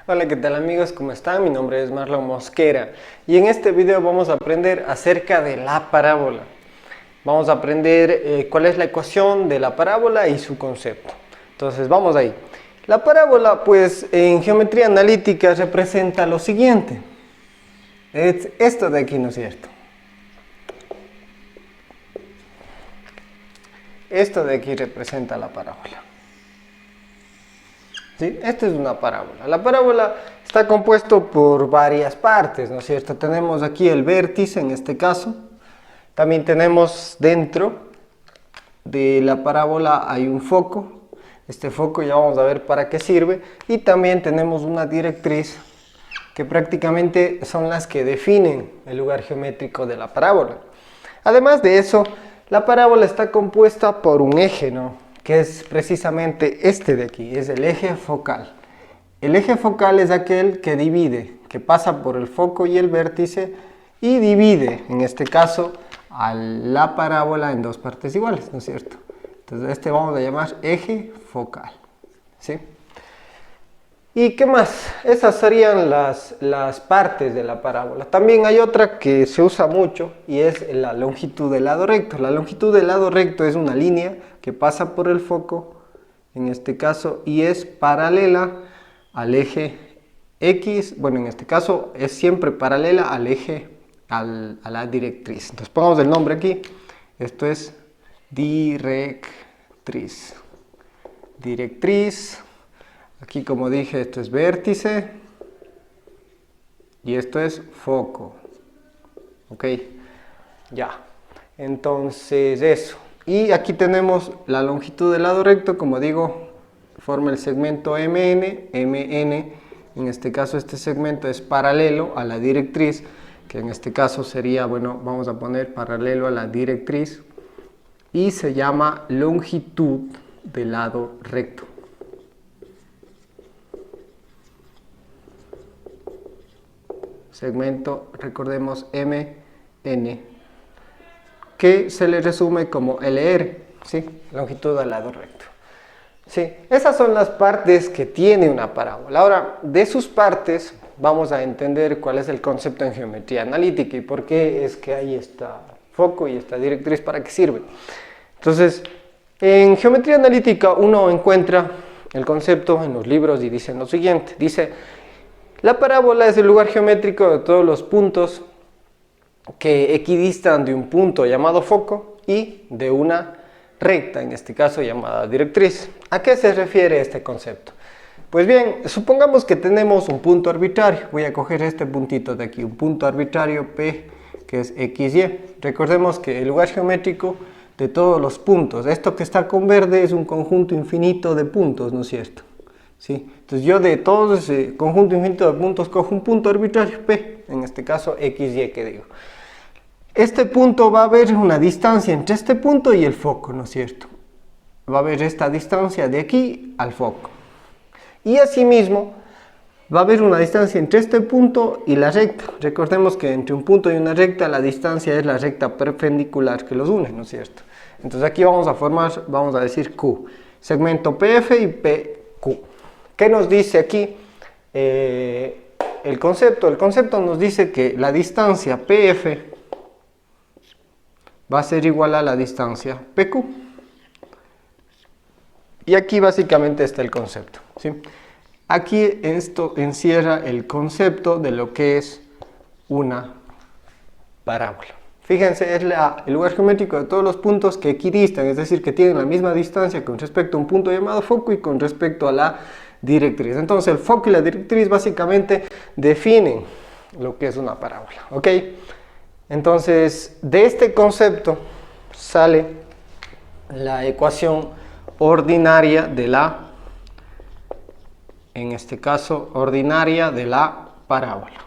Hola, ¿qué tal amigos? ¿Cómo están? Mi nombre es Marlon Mosquera y en este video vamos a aprender acerca de la parábola. Vamos a aprender cuál es la ecuación de la parábola y su concepto. Entonces vamos ahí. La parábola, pues en geometría analítica representa lo siguiente. Es esto de aquí, ¿no es cierto? Esto de aquí representa la parábola. ¿Sí? Esta es una parábola. La parábola está compuesto por varias partes, ¿no es cierto? Tenemos aquí el vértice, en este caso. También tenemos dentro de la parábola hay un foco. Este foco ya vamos a ver para qué sirve. Y también tenemos una directriz, que prácticamente son las que definen el lugar geométrico de la parábola. Además de eso, la parábola está compuesta por un eje, ¿no? Que es precisamente este de aquí, es el eje focal. El eje focal es aquel que divide, que pasa por el foco y el vértice y divide, en este caso, a la parábola en dos partes iguales, ¿no es cierto? Entonces este vamos a llamar eje focal, ¿sí? ¿Y qué más? Esas serían las partes de la parábola. También hay otra que se usa mucho y es la longitud del lado recto. La longitud del lado recto es una línea que pasa por el foco, en este caso, y es paralela al eje X. Bueno, en este caso es siempre paralela al eje, a la directriz. Entonces pongamos el nombre aquí. Esto es directriz. Directriz. Aquí, como dije, esto es vértice y esto es foco. Ok, ya. Entonces eso. Y aquí tenemos la longitud del lado recto, como digo, forma el segmento MN. MN, en este caso este segmento es paralelo a la directriz, que en este caso sería, bueno, vamos a poner paralelo a la directriz y se llama longitud del lado recto. Segmento, recordemos, MN, que se le resume como LR, ¿sí? Longitud al lado recto. Sí, esas son las partes que tiene una parábola. Ahora, de sus partes vamos a entender cuál es el concepto en geometría analítica y por qué es que hay este foco y esta directriz, para qué sirve. Entonces, en geometría analítica uno encuentra el concepto en los libros y dicen lo siguiente. Dice: la parábola es el lugar geométrico de todos los puntos que equidistan de un punto llamado foco y de una recta, en este caso llamada directriz. ¿A qué se refiere este concepto? Pues bien, supongamos que tenemos un punto arbitrario. Voy a coger este puntito de aquí, un punto arbitrario P, que es XY. Recordemos que el lugar geométrico de todos los puntos, esto que está con verde es un conjunto infinito de puntos, ¿no es cierto? ¿Sí? Entonces yo de todo ese conjunto infinito de puntos cojo un punto arbitrario P, en este caso XY que digo. Este punto va a haber una distancia entre este punto y el foco, ¿no es cierto? Va a haber esta distancia de aquí al foco. Y asimismo va a haber una distancia entre este punto y la recta. Recordemos que entre un punto y una recta la distancia es la recta perpendicular que los une, ¿no es cierto? Entonces aquí vamos a formar, vamos a decir Q. Segmento PF y PQ. ¿Qué nos dice aquí el concepto? El concepto nos dice que la distancia PF va a ser igual a la distancia PQ. Y aquí básicamente está el concepto, ¿sí? Aquí esto encierra el concepto de lo que es una parábola. Fíjense, es el lugar geométrico de todos los puntos que equidistan, es decir, que tienen la misma distancia con respecto a un punto llamado foco y con respecto a la directriz. Entonces el foco y la directriz básicamente definen lo que es una parábola, ¿ok? Entonces de este concepto sale la ecuación ordinaria de la, en este caso, ordinaria de la parábola.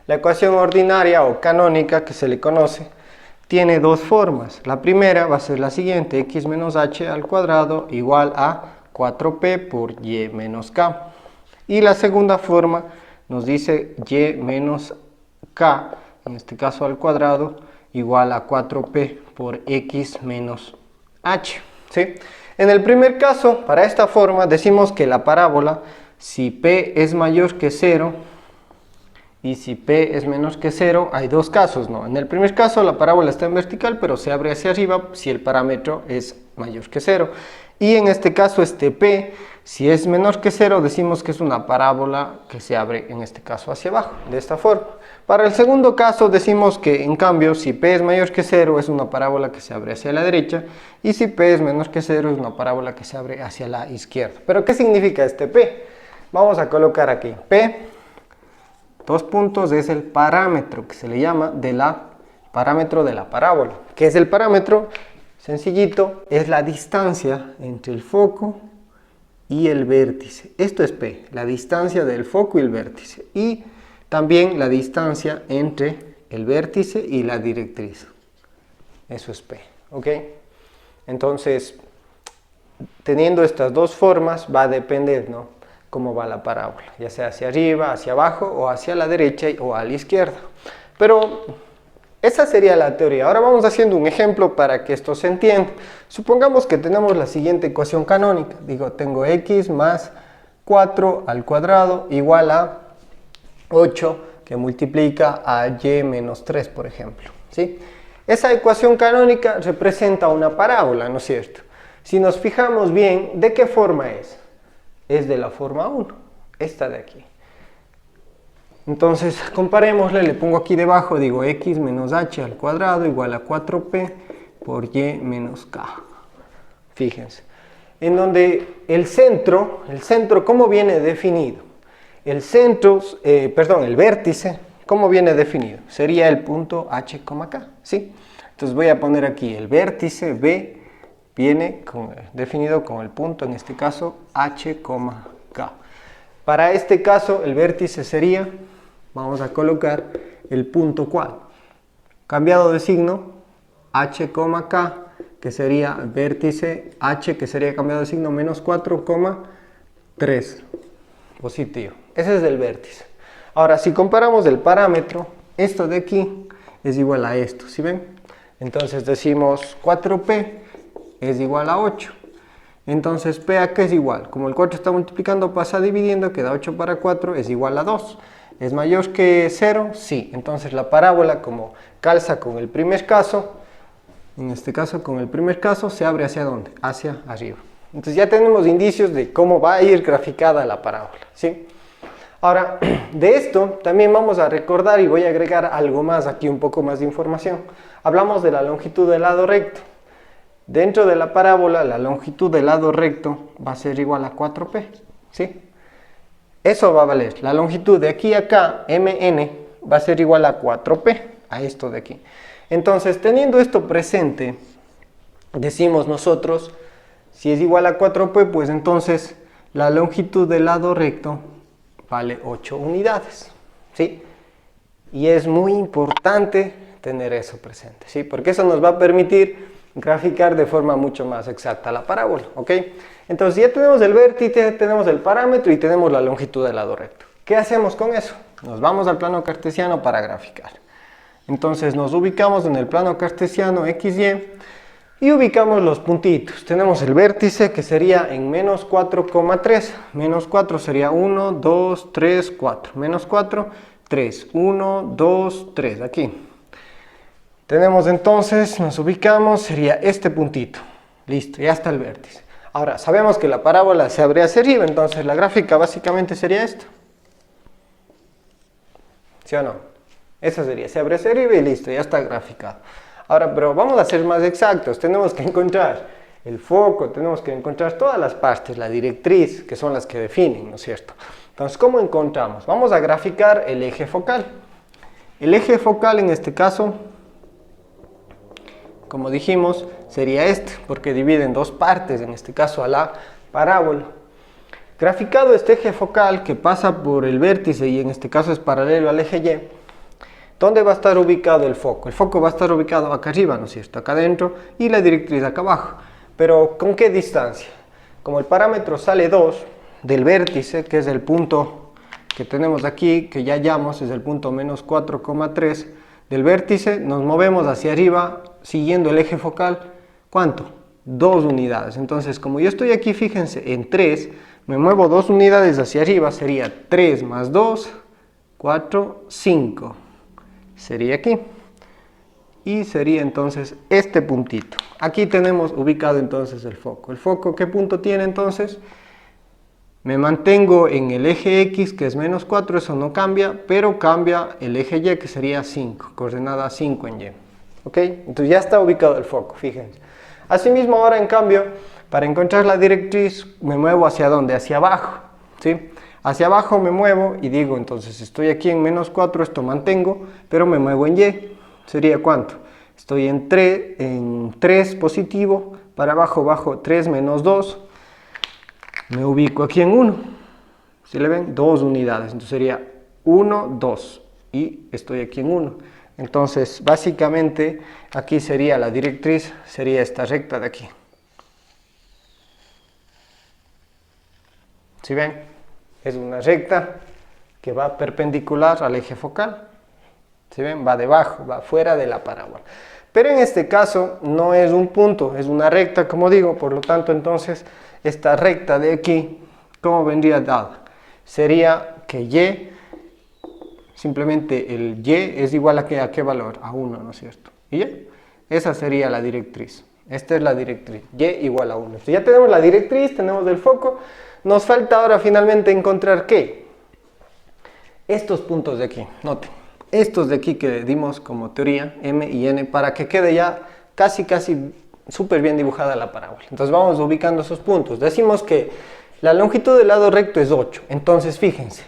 La ecuación ordinaria o canónica, que se le conoce, tiene dos formas. La primera va a ser la siguiente: x menos h al cuadrado igual a 4p por y menos k. Y la segunda forma nos dice y menos k, en este caso al cuadrado, igual a 4p por x menos h, ¿sí? En el primer caso, para esta forma, decimos que la parábola si P es mayor que 0 y si P es menor que 0, hay dos casos, ¿no? En el primer caso la parábola está en vertical, pero se abre hacia arriba si el parámetro es mayor que 0. Y en este caso este P, si es menor que 0, decimos que es una parábola que se abre en este caso hacia abajo, de esta forma. Para el segundo caso decimos que en cambio si P es mayor que 0 es una parábola que se abre hacia la derecha y si P es menor que 0 es una parábola que se abre hacia la izquierda. ¿Pero qué significa este P? Vamos a colocar aquí P, dos puntos, es el parámetro que se le llama parámetro de la parábola. ¿Qué es el parámetro? Sencillito, es la distancia entre el foco y el vértice. Esto es P, la distancia del foco y el vértice. Y también la distancia entre el vértice y la directriz. Eso es P, ¿ok? Entonces, teniendo estas dos formas, va a depender, ¿no?, cómo va la parábola, ya sea hacia arriba, hacia abajo, o hacia la derecha o a la izquierda. Pero esa sería la teoría. Ahora vamos haciendo un ejemplo para que esto se entienda. Supongamos que tenemos la siguiente ecuación canónica. Digo, tengo x más 4 al cuadrado igual a 8 que multiplica a y menos 3, por ejemplo, ¿sí? Esa ecuación canónica representa una parábola, ¿no es cierto? Si nos fijamos bien, ¿de qué forma es? Es de la forma 1, esta de aquí. Entonces, comparémosle, le pongo aquí debajo, digo x menos h al cuadrado igual a 4p por y menos k. Fíjense, en donde el centro, ¿cómo viene definido? El vértice, ¿cómo viene definido? Sería el punto h, k, ¿sí? Entonces voy a poner aquí el vértice B viene definido con el punto, en este caso, h, k. Para este caso, el vértice sería, vamos a colocar el punto ¿cuál? Cambiado de signo, h, k, que sería vértice h, que sería cambiado de signo menos 4, 3, positivo. Ese es el vértice. Ahora, si comparamos el parámetro, esto de aquí es igual a esto, ¿sí ven? Entonces decimos 4p es igual a 8. Entonces P a qué es igual. Como el 4 está multiplicando, pasa dividiendo, queda 8 para 4, es igual a 2. ¿Es mayor que 0? Sí. Entonces la parábola, como calza con el primer caso, en este caso con el primer caso, se abre ¿hacia dónde? Hacia arriba. Entonces ya tenemos indicios de cómo va a ir graficada la parábola, ¿sí? Ahora, de esto también vamos a recordar y voy a agregar algo más aquí, un poco más de información. Hablamos de la longitud del lado recto. Dentro de la parábola, la longitud del lado recto va a ser igual a 4p, ¿sí? Eso va a valer. La longitud de aquí a acá, mn, va a ser igual a 4p, a esto de aquí. Entonces, teniendo esto presente, decimos nosotros, si es igual a 4p, pues entonces la longitud del lado recto vale 8 unidades, ¿sí? Y es muy importante tener eso presente, ¿sí? Porque eso nos va a permitir graficar de forma mucho más exacta la parábola, ¿ok? Entonces ya tenemos el vértice, tenemos el parámetro y tenemos la longitud del lado recto. ¿Qué hacemos con eso? Nos vamos al plano cartesiano para graficar. Entonces nos ubicamos en el plano cartesiano XY y ubicamos los puntitos. Tenemos el vértice que sería en menos 4,3. Menos 4 sería 1, 2, 3, 4. Menos 4, 3. 1, 2, 3. Aquí. Tenemos entonces, nos ubicamos, sería este puntito. Listo, ya está el vértice. Ahora, sabemos que la parábola se abre hacia arriba, entonces la gráfica básicamente sería esto. ¿Sí o no? Eso sería, se abre hacia arriba y listo, ya está graficado. Ahora, pero vamos a ser más exactos. Tenemos que encontrar el foco, tenemos que encontrar todas las partes, la directriz, que son las que definen, ¿no es cierto? Entonces, ¿cómo encontramos? Vamos a graficar el eje focal. El eje focal en este caso, como dijimos, sería este, porque divide en dos partes, en este caso a la parábola. Graficado este eje focal que pasa por el vértice y en este caso es paralelo al eje Y, ¿dónde va a estar ubicado el foco? El foco va a estar ubicado acá arriba, ¿no es cierto? Acá adentro y la directriz acá abajo. Pero ¿con qué distancia? Como el parámetro sale 2 del vértice, que es el punto que tenemos aquí, que ya hallamos, es el punto menos 4,3 del vértice, nos movemos hacia arriba siguiendo el eje focal, ¿cuánto? 2 unidades. Entonces, como yo estoy aquí, fíjense, en 3, me muevo 2 unidades hacia arriba, sería 3 más 2, 4, 5. Sería aquí. Y sería entonces este puntito. Aquí tenemos ubicado entonces el foco. ¿El foco qué punto tiene entonces? Me mantengo en el eje X, que es menos 4, eso no cambia, pero cambia el eje Y, que sería 5, coordenada 5 en Y. ¿Ok? Entonces ya está ubicado el foco, fíjense. Asimismo ahora en cambio, para encontrar la directriz, me muevo hacia ¿dónde? Hacia abajo, ¿sí? Hacia abajo me muevo y digo, entonces estoy aquí en menos 4, esto mantengo, pero me muevo en Y. ¿Sería cuánto? Estoy en 3 positivo, para abajo bajo 3 menos 2, me ubico aquí en 1. ¿Sí le ven? 2 unidades, entonces sería 1, 2, y estoy aquí en 1. Entonces, básicamente, aquí sería la directriz, sería esta recta de aquí. ¿Sí ven? Es una recta que va perpendicular al eje focal. ¿Sí ven? Va debajo, va fuera de la parábola. Pero en este caso no es un punto, es una recta, como digo, por lo tanto, entonces, esta recta de aquí, ¿cómo vendría dada? Sería que Y, simplemente el Y es igual a qué valor? A 1, ¿no es cierto? Y ya, esa sería la directriz. Esta es la directriz, Y igual a 1. Entonces, ya tenemos la directriz, tenemos el foco. Nos falta ahora finalmente encontrar ¿qué? Estos puntos de aquí, noten. Estos de aquí que dimos como teoría, M y N, para que quede ya casi súper bien dibujada la parábola. Entonces vamos ubicando esos puntos. Decimos que la longitud del lado recto es 8. Entonces fíjense,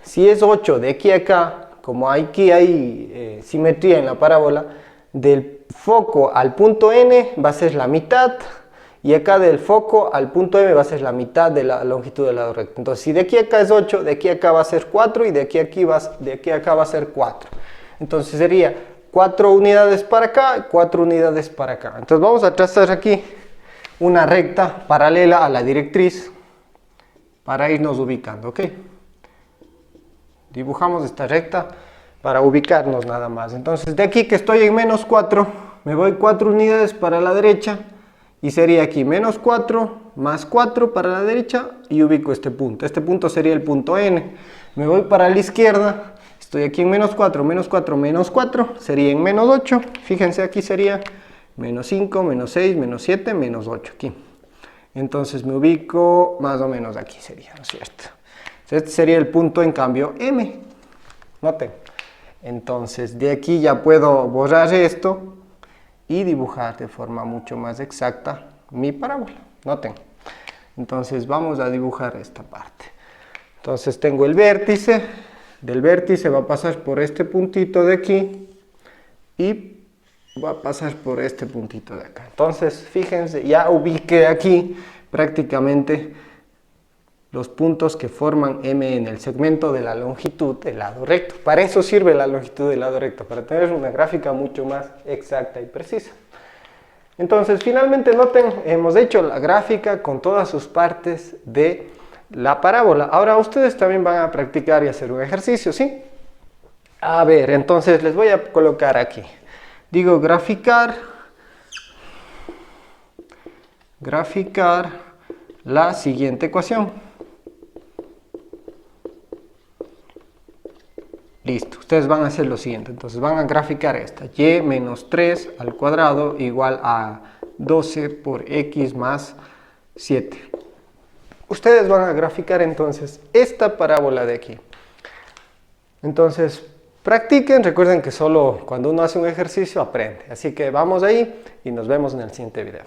si es 8 de aquí a acá, como aquí hay simetría en la parábola, del foco al punto N va a ser la mitad, y acá del foco al punto M va a ser la mitad de la longitud del lado recto. Entonces, si de aquí a acá es 8, de aquí a acá va a ser 4 y de aquí a acá va a ser 4. Entonces sería 4 unidades para acá, 4 unidades para acá. Entonces vamos a trazar aquí una recta paralela a la directriz para irnos ubicando, ¿ok? Dibujamos esta recta para ubicarnos nada más. Entonces de aquí que estoy en menos 4, me voy 4 unidades para la derecha. Y sería aquí menos 4 más 4 para la derecha y ubico este punto. Este punto sería el punto N. Me voy para la izquierda, estoy aquí en menos 4, menos 4, menos 4, sería en menos 8. Fíjense, aquí sería menos 5, menos 6, menos 7, menos 8 aquí. Entonces me ubico más o menos aquí sería, ¿no es cierto? Este sería el punto en cambio M. Noten. Entonces de aquí ya puedo borrar esto y dibujar de forma mucho más exacta mi parábola. Noten. Entonces vamos a dibujar esta parte. Entonces tengo el vértice, del vértice va a pasar por este puntito de aquí y va a pasar por este puntito de acá. Entonces fíjense, ya ubiqué aquí prácticamente los puntos que forman M en el segmento de la longitud del lado recto. Para eso sirve la longitud del lado recto, para tener una gráfica mucho más exacta y precisa. Entonces, finalmente noten, hemos hecho la gráfica con todas sus partes de la parábola. Ahora ustedes también van a practicar y hacer un ejercicio, ¿sí? A ver, entonces les voy a colocar aquí. Digo graficar la siguiente ecuación. Listo, ustedes van a hacer lo siguiente, entonces van a graficar esta, y menos 3 al cuadrado igual a 12 por x más 7. Ustedes van a graficar entonces esta parábola de aquí. Entonces, practiquen, recuerden que solo cuando uno hace un ejercicio aprende. Así que vamos ahí y nos vemos en el siguiente video.